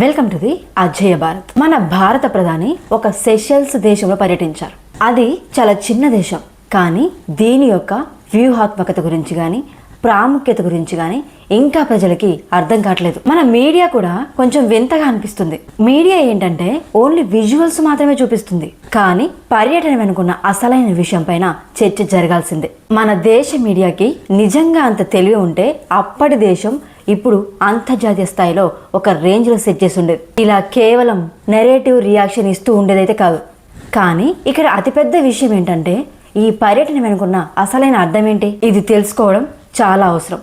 Welcome to the అజేయ భారత్. మన భారత ప్రధాని ఒక సెషెల్స్ దేశంలో పర్యటించారు. అది చాలా చిన్న దేశం, కానీ దీని యొక్క వ్యూహాత్మకత గురించి కానీ ప్రాముఖ్యత గురించి కానీ ఇంకా ప్రజలకి అర్థం కావట్లేదు. మన మీడియా కూడా కొంచెం వింతగా అనిపిస్తుంది. మీడియా ఏంటంటే ఓన్లీ విజువల్స్ మాత్రమే చూపిస్తుంది, కానీ పర్యటన వెనుకున్న అసలైన విషయం పైన చర్చ జరగాల్సిందే. మన దేశ మీడియాకి నిజంగా అంత తెలివి ఉంటే అప్పటి దేశం ఇప్పుడు అంతర్జాతీయ స్థాయిలో ఒక రేంజ్ లో సెట్ చేసి ఉండేది. ఇలా కేవలం నెరేటివ్ రియాక్షన్ ఇస్తూ ఉండేదైతే కాదు. కానీ ఇక్కడ అతిపెద్ద విషయం ఏంటంటే ఈ పర్యటన వెనుకున్న అసలైన అర్థం ఏంటి, ఇది తెలుసుకోవడం చాలా అవసరం.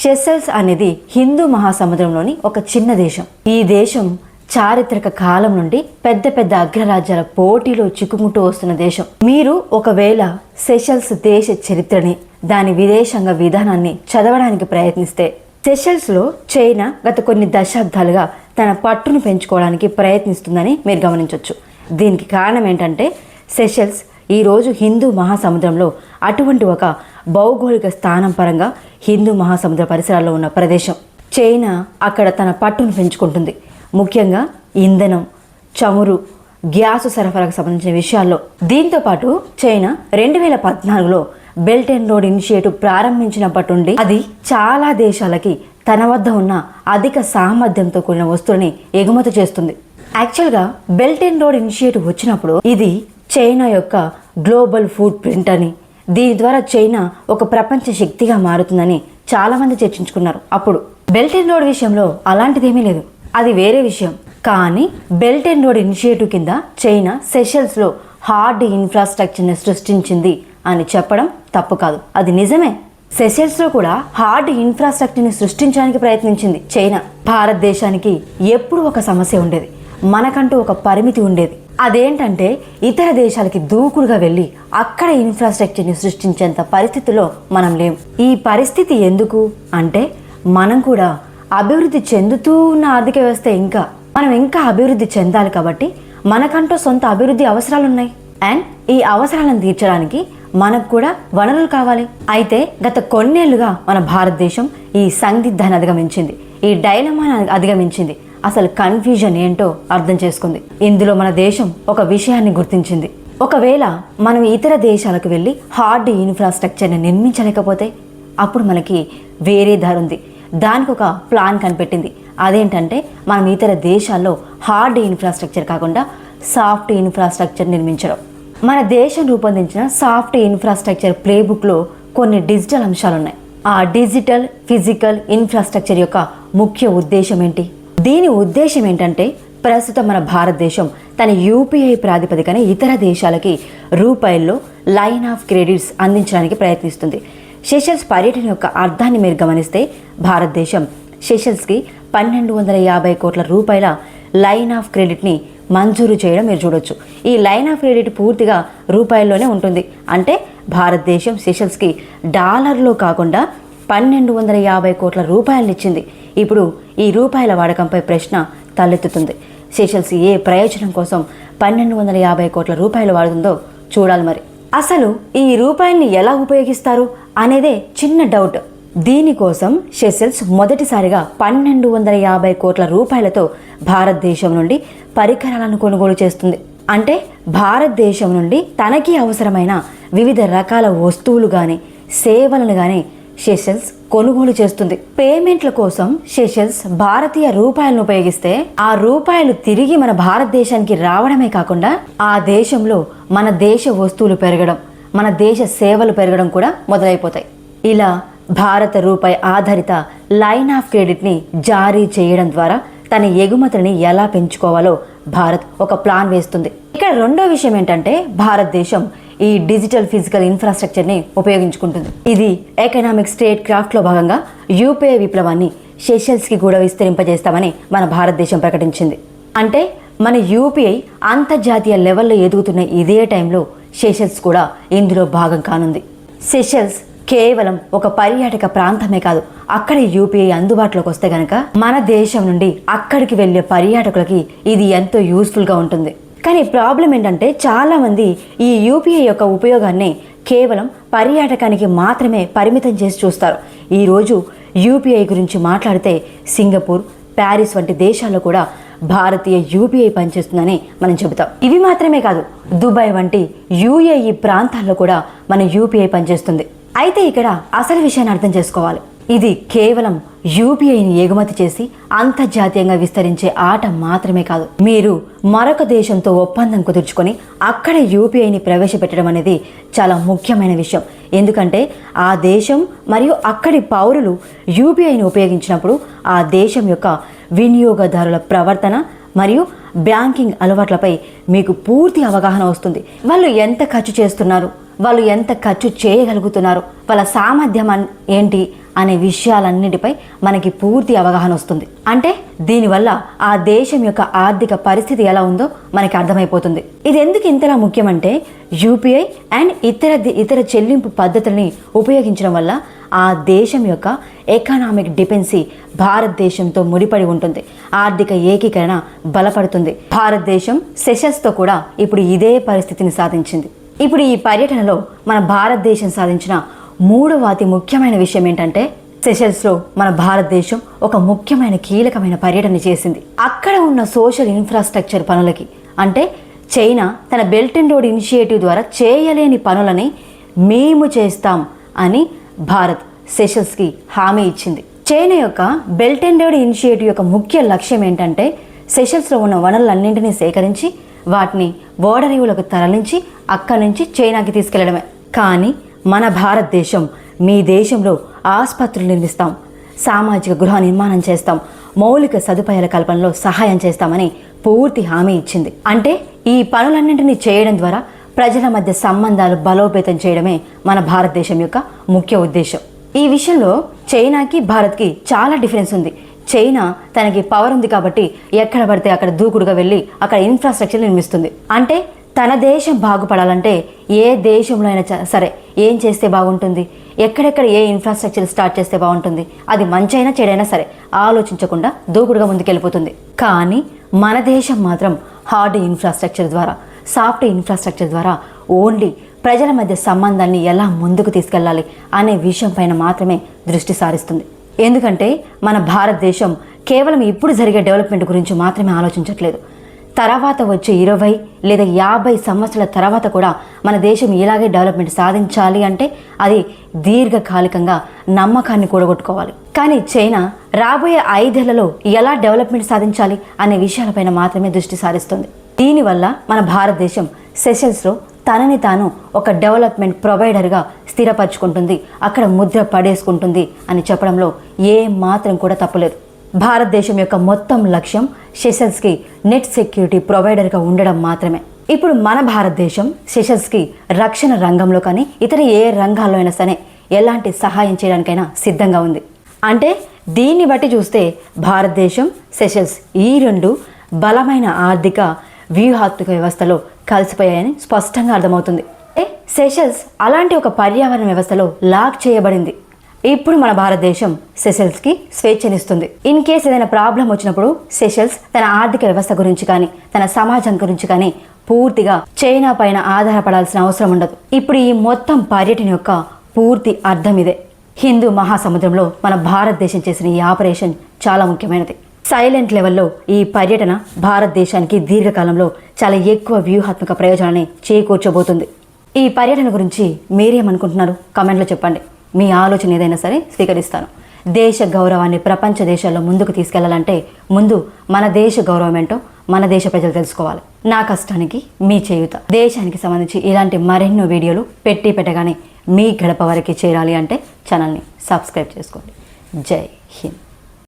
సెషెల్స్ అనేది హిందూ మహాసముద్రంలోని ఒక చిన్న దేశం. ఈ దేశం చారిత్రక కాలం నుండి పెద్ద పెద్ద అగ్రరాజ్యాల పోటీలో చిక్కుకుంటూ వస్తున్న దేశం. మీరు ఒకవేళ సెషెల్స్ దేశ చరిత్రని, దాని విదేశాంగ విధానాన్ని చదవడానికి ప్రయత్నిస్తే సెషెల్స్ లో చైనా గత కొన్ని దశాబ్దాలుగా తన పట్టును పెంచుకోవడానికి ప్రయత్నిస్తుందని మీరు గమనించవచ్చు. దీనికి కారణం ఏంటంటే సెషెల్స్ ఈరోజు హిందూ మహాసముద్రంలో అటువంటి ఒక భౌగోళిక స్థానం పరంగా హిందూ మహాసముద్ర పరిసరాల్లో ఉన్న ప్రదేశం. చైనా అక్కడ తన పట్టును పెంచుకుంటుంది, ముఖ్యంగా ఇంధనం, చమురు, గ్యాసు సరఫరాకు సంబంధించిన విషయాల్లో. దీంతోపాటు చైనా 2014లో బెల్ట్ అండ్ రోడ్ ఇనిషియేటివ్ ప్రారంభించినప్పటి నుండి అది చాలా దేశాలకి తన వద్ద ఉన్న అధిక సామర్థ్యంతో కూడిన వస్తువులని ఎగుమతి చేస్తుంది. యాక్చువల్గా బెల్ట్ అండ్ రోడ్ ఇనిషియేటివ్ వచ్చినప్పుడు ఇది చైనా యొక్క గ్లోబల్ ఫుడ్ ప్రింట్ అని, దీని ద్వారా చైనా ఒక ప్రపంచ శక్తిగా మారుతుందని చాలా మంది చర్చించుకున్నారు. అప్పుడు బెల్ట్ అండ్ రోడ్ విషయంలో అలాంటిదేమీ లేదు, అది వేరే విషయం. కానీ బెల్ట్ అండ్ రోడ్ ఇనిషియేటివ్ కింద చైనా సెషెల్స్ లో హార్డ్ ఇన్ఫ్రాస్ట్రక్చర్ని సృష్టించింది అని చెప్పడం తప్పు కాదు, అది నిజమే. సెషెల్స్ లో కూడా హార్డ్ ఇన్ఫ్రాస్ట్రక్చర్ని సృష్టించడానికి ప్రయత్నించింది చైనా. భారతదేశానికి ఎప్పుడు ఒక సమస్య ఉండేది, మనకంటూ ఒక పరిమితి ఉండేది. అదేంటంటే ఇతర దేశాలకి దూకుడుగా వెళ్ళి అక్కడ ఇన్ఫ్రాస్ట్రక్చర్ని సృష్టించేంత పరిస్థితిలో మనం లేం. ఈ పరిస్థితి ఎందుకు అంటే మనం కూడా అభివృద్ధి చెందుతూ ఉన్న ఆర్థిక వ్యవస్థ, మనం ఇంకా అభివృద్ధి చెందాలి. కాబట్టి మనకంటూ సొంత అభివృద్ధి అవసరాలు ఉన్నాయి. అండ్ ఈ అవసరాలను తీర్చడానికి మనకు కూడా వనరులు కావాలి. అయితే గత కొన్నేళ్లుగా మన భారతదేశం ఈ సందిగ్ధాన్ని అధిగమించింది, ఈ డైలమాని అధిగమించింది. అసలు కన్ఫ్యూజన్ ఏంటో అర్థం చేసుకుంది. ఇందులో మన దేశం ఒక విషయాన్ని గుర్తించింది, ఒకవేళ మనం ఇతర దేశాలకు వెళ్ళి హార్డ్ ఇన్ఫ్రాస్ట్రక్చర్ని నిర్మించలేకపోతే అప్పుడు మనకి వేరే దారి ఉంది. దానికి ఒక ప్లాన్ కనిపెట్టింది. అదేంటంటే మనం ఇతర దేశాల్లో హార్డ్ ఇన్ఫ్రాస్ట్రక్చర్ కాకుండా సాఫ్ట్ ఇన్ఫ్రాస్ట్రక్చర్ నిర్మించడం. మన దేశం రూపొందించిన సాఫ్ట్ ఇన్ఫ్రాస్ట్రక్చర్ ప్లేబుక్లో కొన్ని డిజిటల్ అంశాలు ఉన్నాయి. ఆ డిజిటల్ ఫిజికల్ ఇన్ఫ్రాస్ట్రక్చర్ యొక్క ముఖ్య ఉద్దేశం ఏంటి? దీని ఉద్దేశం ఏంటంటే ప్రస్తుతం మన భారతదేశం తన యూపీఐ ప్రాతిపదికన ఇతర దేశాలకి రూపాయల్లో లైన్ ఆఫ్ క్రెడిట్స్ అందించడానికి ప్రయత్నిస్తుంది. సెషెల్స్ పర్యటన యొక్క అర్థాన్ని మీరు గమనిస్తే భారతదేశం సెషెల్స్కి 1250 కోట్ల రూపాయల లైన్ ఆఫ్ క్రెడిట్ని మంజూరు చేయడం మీరు చూడొచ్చు. ఈ లైన్ ఆఫ్ క్రెడిట్ పూర్తిగా రూపాయల్లోనే ఉంటుంది. అంటే భారతదేశం సెషెల్స్కి డాలర్లో కాకుండా 1250 కోట్ల రూపాయలను ఇచ్చింది. ఇప్పుడు ఈ రూపాయల వాడకంపై ప్రశ్న తలెత్తుతుంది. సెషెల్స్ ఏ ప్రయోజనం కోసం 1250 కోట్ల రూపాయలు వాడుతుందో చూడాలి. మరి అసలు ఈ రూపాయల్ని ఎలా ఉపయోగిస్తారు అనేదే చిన్న డౌట్. దీనికోసం సెషెల్స్ మొదటిసారిగా 1250 కోట్ల రూపాయలతో భారతదేశం నుండి పరికరాలను కొనుగోలు చేస్తుంది. అంటే భారతదేశం నుండి తనకి అవసరమైన వివిధ రకాల వస్తువులు కానీ సేవలను కానీ సెషెల్స్ కొనుగోలు చేస్తుంది. పేమెంట్ల కోసం సెషెల్స్ భారతీయ రూపాయలను ఉపయోగిస్తే ఆ రూపాయలు తిరిగి మన భారతదేశానికి రావడమే కాకుండా ఆ దేశంలో మన దేశ వస్తువులు పెరగడం, మన దేశ సేవలు పెరగడం కూడా మొదలైపోతాయి. ఇలా భారత రూపాయి ఆధారిత లైన్ ఆఫ్ క్రెడిట్ని జారీ చేయడం ద్వారా తన ఎగుమతులని ఎలా పెంచుకోవాలో భారత్ ఒక ప్లాన్ వేస్తుంది. ఇక్కడ రెండో విషయం ఏంటంటే భారతదేశం ఈ డిజిటల్ ఫిజికల్ ఇన్ఫ్రాస్ట్రక్చర్ని ఉపయోగించుకుంటుంది. ఇది ఎకనామిక్ స్టేట్ క్రాఫ్ట్లో భాగంగా యూపీఐ విప్లవాన్ని సెషెల్స్కి కూడా విస్తరింపజేస్తామని మన భారతదేశం ప్రకటించింది. అంటే మన యూపీఐ అంతర్జాతీయ లెవెల్లో ఎదుగుతున్న ఇదే టైంలో సెషెల్స్ కూడా ఇందులో భాగం కానుంది. సెషెల్స్ కేవలం ఒక పర్యాటక ప్రాంతమే కాదు, అక్కడ యూపీఐ అందుబాటులోకి వస్తే గనక మన దేశం నుండి అక్కడికి వెళ్ళే పర్యాటకులకి ఇది ఎంతో యూస్ఫుల్గా ఉంటుంది. కానీ ప్రాబ్లం ఏంటంటే చాలామంది ఈ యూపీఐ యొక్క ఉపయోగాన్ని కేవలం పర్యాటకానికి మాత్రమే పరిమితం చేసి చూస్తారు. ఈరోజు యూపీఐ గురించి మాట్లాడితే సింగపూర్, ప్యారిస్ వంటి దేశాల్లో కూడా భారతీయ యూపీఐ పనిచేస్తుందని మనం చెబుతాం. ఇవి మాత్రమే కాదు, దుబాయ్ వంటి యుఏఈ ప్రాంతాల్లో కూడా మన యూపీఐ పనిచేస్తుంది. అయితే ఇక్కడ అసలు విషయాన్ని అర్థం చేసుకోవాలి. ఇది కేవలం యూపీఐని ఎగుమతి చేసి అంతర్జాతీయంగా విస్తరించే ఆట మాత్రమే కాదు. మీరు మరొక దేశంతో ఒప్పందం కుదుర్చుకొని అక్కడ యూపీఐని ప్రవేశపెట్టడం అనేది చాలా ముఖ్యమైన విషయం. ఎందుకంటే ఆ దేశం మరియు అక్కడి పౌరులు యూపీఐని ఉపయోగించినప్పుడు ఆ దేశం యొక్క వినియోగదారుల ప్రవర్తన మరియు బ్యాంకింగ్ అలవాట్లపై మీకు పూర్తి అవగాహన వస్తుంది. వాళ్ళు ఎంత ఖర్చు చేస్తున్నారు, వాళ్ళు ఎంత ఖర్చు చేయగలుగుతున్నారు, వాళ్ళ సామర్థ్యం ఏంటి అనే విషయాలన్నిటిపై మనకి పూర్తి అవగాహన వస్తుంది. అంటే దీనివల్ల ఆ దేశం యొక్క ఆర్థిక పరిస్థితి ఎలా ఉందో మనకి అర్థమైపోతుంది. ఇది ఎందుకు ఇంతలా ముఖ్యమంటే యూపీఐ అండ్ ఇతర చెల్లింపు పద్ధతుల్ని ఉపయోగించడం వల్ల ఆ దేశం యొక్క ఎకనామిక్ డిపెండెన్సీ భారతదేశంతో ముడిపడి ఉంటుంది. ఆర్థిక ఏకీకరణ బలపడుతుంది. భారతదేశం సెషల్స్తో కూడా ఇప్పుడు ఇదే పరిస్థితిని సాధించింది. ఇప్పుడు ఈ పర్యటనలో మన భారతదేశం సాధించిన మూడవ అతి ముఖ్యమైన విషయం ఏంటంటే సెషల్స్లో మన భారతదేశం ఒక ముఖ్యమైన కీలకమైన పర్యటన చేసింది. అక్కడ ఉన్న సోషల్ ఇన్ఫ్రాస్ట్రక్చర్ పనులకి, అంటే చైనా తన బెల్ట్ అండ్ రోడ్ ఇనిషియేటివ్ ద్వారా చేయలేని పనులని మేము చేస్తాం అని భారత్ సెషల్స్కి హామీ ఇచ్చింది. చైనా యొక్క బెల్ట్ అండ్ రోడ్ ఇనిషియేటివ్ యొక్క ముఖ్య లక్ష్యం ఏంటంటే సెషల్స్లో ఉన్న వనరులన్నింటినీ సేకరించి వాటిని ఓడరేవులకు తరలించి అక్కడి నుంచి చైనాకి తీసుకెళ్లడమే. కానీ మన భారతదేశం మీ దేశంలో ఆసుపత్రులు నిర్మిస్తాం, సామాజిక గృహ నిర్మాణం చేస్తాం, మౌలిక సదుపాయాల కల్పనలో సహాయం చేస్తామని పూర్తి హామీ ఇచ్చింది. అంటే ఈ పనులన్నింటినీ చేయడం ద్వారా ప్రజల మధ్య సంబంధాలు బలోపేతం చేయడమే మన భారతదేశం యొక్క ముఖ్య ఉద్దేశం. ఈ విషయంలో చైనాకి భారత్కి చాలా డిఫరెన్స్ ఉంది. చైనా తనకి పవర్ ఉంది కాబట్టి ఎక్కడ పడితే అక్కడ దూకుడుగా వెళ్ళి అక్కడ ఇన్ఫ్రాస్ట్రక్చర్ నిర్మిస్తుంది. అంటే తన దేశం బాగుపడాలంటే ఏ దేశంలో అయినా సరే ఏం చేస్తే బాగుంటుంది, ఎక్కడెక్కడ ఏ ఇన్ఫ్రాస్ట్రక్చర్ స్టార్ట్ చేస్తే బాగుంటుంది, అది మంచైనా చెడైనా సరే ఆలోచించకుండా దూకుడుగా ముందుకెళ్ళిపోతుంది. కానీ మన దేశం మాత్రం హార్డ్ ఇన్ఫ్రాస్ట్రక్చర్ ద్వారా, సాఫ్ట్ ఇన్ఫ్రాస్ట్రక్చర్ ద్వారా ఓన్లీ ప్రజల మధ్య సంబంధాన్ని ఎలా ముందుకు తీసుకెళ్లాలి అనే విషయం పైన మాత్రమే దృష్టి సారిస్తుంది. ఎందుకంటే మన భారతదేశం కేవలం ఇప్పుడు జరిగే డెవలప్మెంట్ గురించి మాత్రమే ఆలోచించట్లేదు. తర్వాత వచ్చే 20 లేదా 50 సంవత్సరాల తర్వాత కూడా మన దేశం ఇలాగే డెవలప్మెంట్ సాధించాలి అంటే అది దీర్ఘకాలికంగా నమ్మకాన్ని కూడగొట్టుకోవాలి. కానీ చైనా రాబోయే 5 ఏళ్లలో ఎలా డెవలప్మెంట్ సాధించాలి అనే విషయాలపైన మాత్రమే దృష్టి సారిస్తుంది. దీనివల్ల మన భారతదేశం సెషల్స్లో తనని తాను ఒక డెవలప్మెంట్ ప్రొవైడర్గా స్థిరపరచుకుంటుంది, అక్కడ ముద్ర పడేసుకుంటుంది అని చెప్పడంలో ఏ మాత్రం కూడా తప్పులేదు. భారతదేశం యొక్క మొత్తం లక్ష్యం సెషల్స్కి నెట్ సెక్యూరిటీ ప్రొవైడర్గా ఉండడం మాత్రమే. ఇప్పుడు మన భారతదేశం సెషల్స్కి రక్షణ రంగంలో కానీ ఇతర ఏ రంగాల్లో అయినా సరే ఎలాంటి సహాయం చేయడానికైనా సిద్ధంగా ఉంది. అంటే దీన్ని బట్టి చూస్తే భారతదేశం సెషల్స్ ఈ రెండు బలమైన ఆర్థిక వ్యూహాత్మక వ్యవస్థలో కలిసిపోయాయని స్పష్టంగా అర్థమవుతుంది. సెషల్స్ అలాంటి ఒక పర్యావరణ వ్యవస్థలో లాక్ చేయబడింది. ఇప్పుడు మన భారతదేశం సెషల్స్కి స్వేచ్ఛనిస్తుంది. ఇన్ కేస్ ఏదైనా ప్రాబ్లం వచ్చినప్పుడు సెషల్స్ తన ఆర్థిక వ్యవస్థ గురించి కానీ తన సమాజం గురించి కానీ పూర్తిగా చైనా పైన ఆధారపడాల్సిన అవసరం ఉండదు. ఇప్పుడు ఈ మొత్తం పర్యటన యొక్క పూర్తి అర్థం ఇదే. హిందూ మహాసముద్రంలో మన భారతదేశం చేసిన ఈ ఆపరేషన్ చాలా ముఖ్యమైనది. సైలెంట్ లెవెల్లో ఈ పర్యటన భారతదేశానికి దీర్ఘకాలంలో చాలా ఎక్కువ వ్యూహాత్మక ప్రయోజనాన్ని చేకూర్చబోతుంది. ఈ పర్యటన గురించి మీరేమనుకుంటున్నారు కామెంట్లో చెప్పండి. మీ ఆలోచన ఏదైనా సరే స్వీకరిస్తాను. దేశ గౌరవాన్ని ప్రపంచ దేశాల్లో ముందుకు తీసుకెళ్లాలంటే ముందు మన దేశ గౌరవం ఏంటో మన దేశ ప్రజలు తెలుసుకోవాలి. నా కష్టానికి మీ చేయూత. దేశానికి సంబంధించి ఇలాంటి మరెన్నో వీడియోలు పెట్టగానే మీ గడప వరకు చేరాలి అంటే ఛానల్ని సబ్స్క్రైబ్ చేసుకోండి. జై హింద్.